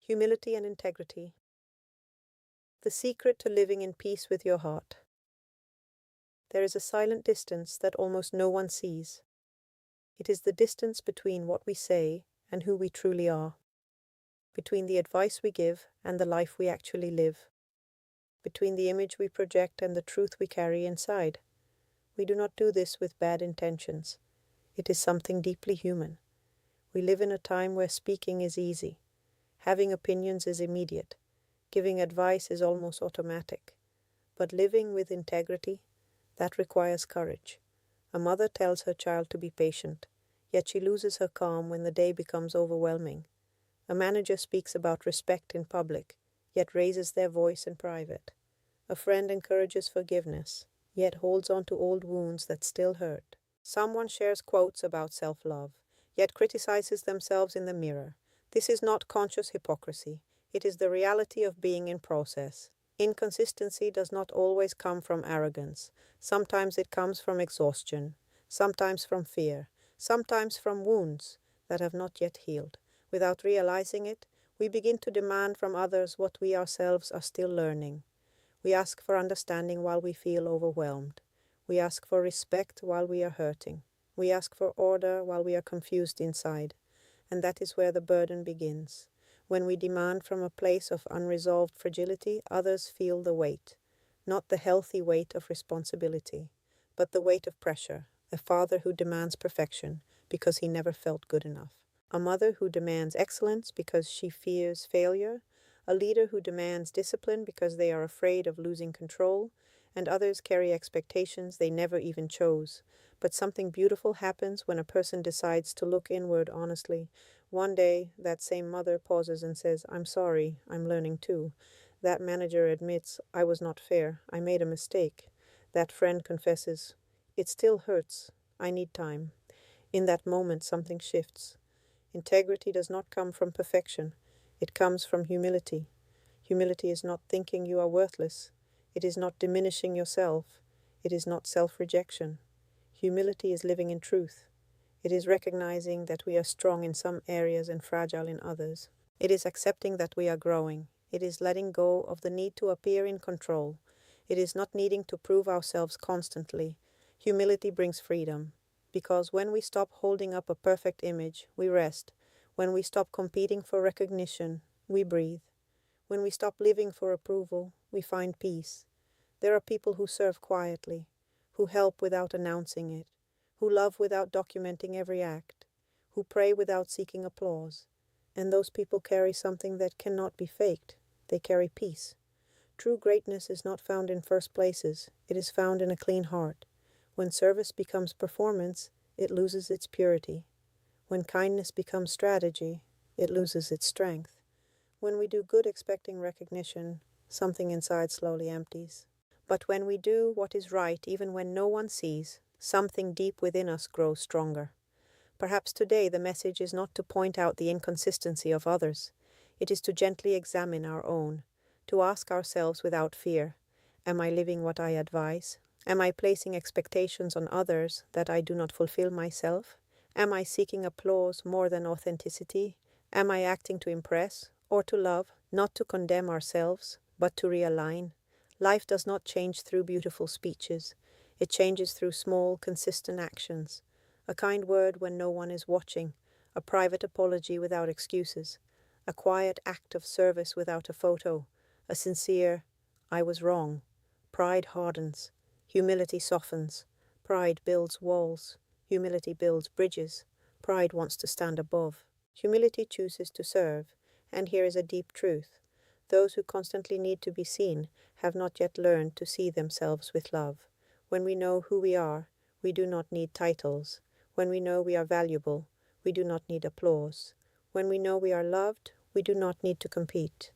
Humility and integrity. The secret to living in peace with your heart. There is a silent distance that almost no one sees. It is the distance between what we say and who we truly are, between the advice we give and the life we actually live, between the image we project and the truth we carry inside. We do not do this with bad intentions. It is something deeply human. We live in a time where speaking is easy, having opinions is immediate, giving advice is almost automatic. But living with integrity, that requires courage. A mother tells her child to be patient, yet she loses her calm when the day becomes overwhelming. A manager speaks about respect in public, yet raises their voice in private. A friend encourages forgiveness, yet holds on to old wounds that still hurt. Someone shares quotes about self-love, yet criticizes themselves in the mirror. This is not conscious hypocrisy. It is the reality of being in process. Inconsistency does not always come from arrogance. Sometimes it comes from exhaustion, sometimes from fear, sometimes from wounds that have not yet healed. Without realizing it, we begin to demand from others what we ourselves are still learning. We ask for understanding while we feel overwhelmed. We ask for respect while we are hurting. We ask for order while we are confused inside. And that is where the burden begins. When we demand from a place of unresolved fragility, others feel the weight, not the healthy weight of responsibility, but the weight of pressure, a father who demands perfection because he never felt good enough, a mother who demands excellence because she fears failure, a leader who demands discipline because they are afraid of losing control, and others carry expectations they never even chose. But something beautiful happens when a person decides to look inward honestly. One day, that same mother pauses and says, "I'm sorry, I'm learning too." That manager admits, "I was not fair, I made a mistake." That friend confesses, "It still hurts, I need time." In that moment, something shifts. Integrity does not come from perfection. It comes from humility. Humility is not thinking you are worthless. It is not diminishing yourself. It is not self-rejection. Humility is living in truth. It is recognizing that we are strong in some areas and fragile in others. It is accepting that we are growing. It is letting go of the need to appear in control. It is not needing to prove ourselves constantly. Humility brings freedom, because when we stop holding up a perfect image, we rest. When we stop competing for recognition, we breathe. When we stop living for approval, we find peace. There are people who serve quietly, who help without announcing it, who love without documenting every act, who pray without seeking applause. And those people carry something that cannot be faked. They carry peace. True greatness is not found in first places. It is found in a clean heart. When service becomes performance, it loses its purity. When kindness becomes strategy, it loses its strength. When we do good expecting recognition, something inside slowly empties. But when we do what is right, even when no one sees, something deep within us grows stronger. Perhaps today the message is not to point out the inconsistency of others. It is to gently examine our own, to ask ourselves without fear, am I living what I advise? Am I placing expectations on others that I do not fulfill myself? Am I seeking applause more than authenticity? Am I acting to impress or to love, not to condemn ourselves, but to realign? Life does not change through beautiful speeches. It changes through small, consistent actions. A kind word when no one is watching, a private apology without excuses, a quiet act of service without a photo, a sincere, "I was wrong." Pride hardens, humility softens. Pride builds walls, humility builds bridges. Pride wants to stand above. Humility chooses to serve, and here is a deep truth. Those who constantly need to be seen have not yet learned to see themselves with love. When we know who we are, we do not need titles. When we know we are valuable, we do not need applause. When we know we are loved, we do not need to compete.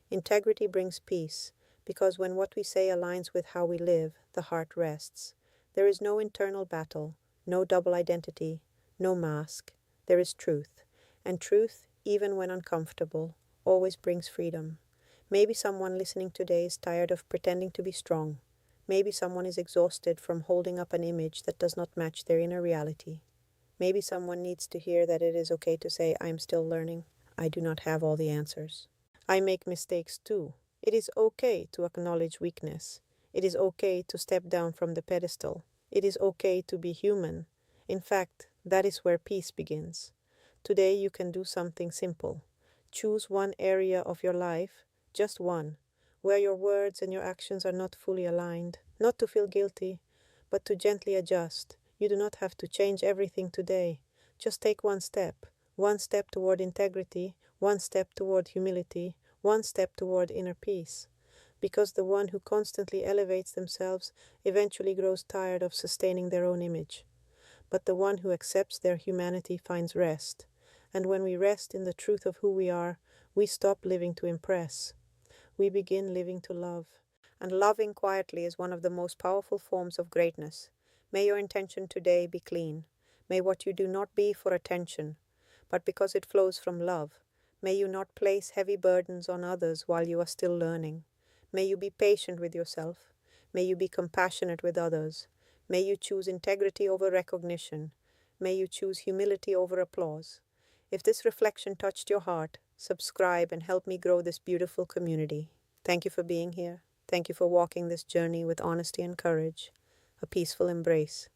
Integrity brings peace, because when what we say aligns with how we live, the heart rests. There is no internal battle, no double identity, no mask. There is truth. And truth, even when uncomfortable, always brings freedom. Maybe someone listening today is tired of pretending to be strong. Maybe someone is exhausted from holding up an image that does not match their inner reality. Maybe someone needs to hear that it is okay to say, "I'm still learning. I do not have all the answers." I make mistakes too. It is okay to acknowledge weakness. It is okay to step down from the pedestal. It is okay to be human. In fact, that is where peace begins. Today you can do something simple. Choose one area of your life, just one, where your words and your actions are not fully aligned, not to feel guilty, but to gently adjust. You do not have to change everything today. Just take one step toward integrity, one step toward humility, one step toward inner peace. Because the one who constantly elevates themselves eventually grows tired of sustaining their own image. But the one who accepts their humanity finds rest. And when we rest in the truth of who we are, we stop living to impress. We begin living to love. And loving quietly is one of the most powerful forms of greatness. May your intention today be clean. May what you do not be for attention, but because it flows from love. May you not place heavy burdens on others while you are still learning. May you be patient with yourself. May you be compassionate with others. May you choose integrity over recognition. May you choose humility over applause. If this reflection touched your heart, subscribe and help me grow this beautiful community. Thank you for being here. Thank you for walking this journey with honesty and courage. A peaceful embrace.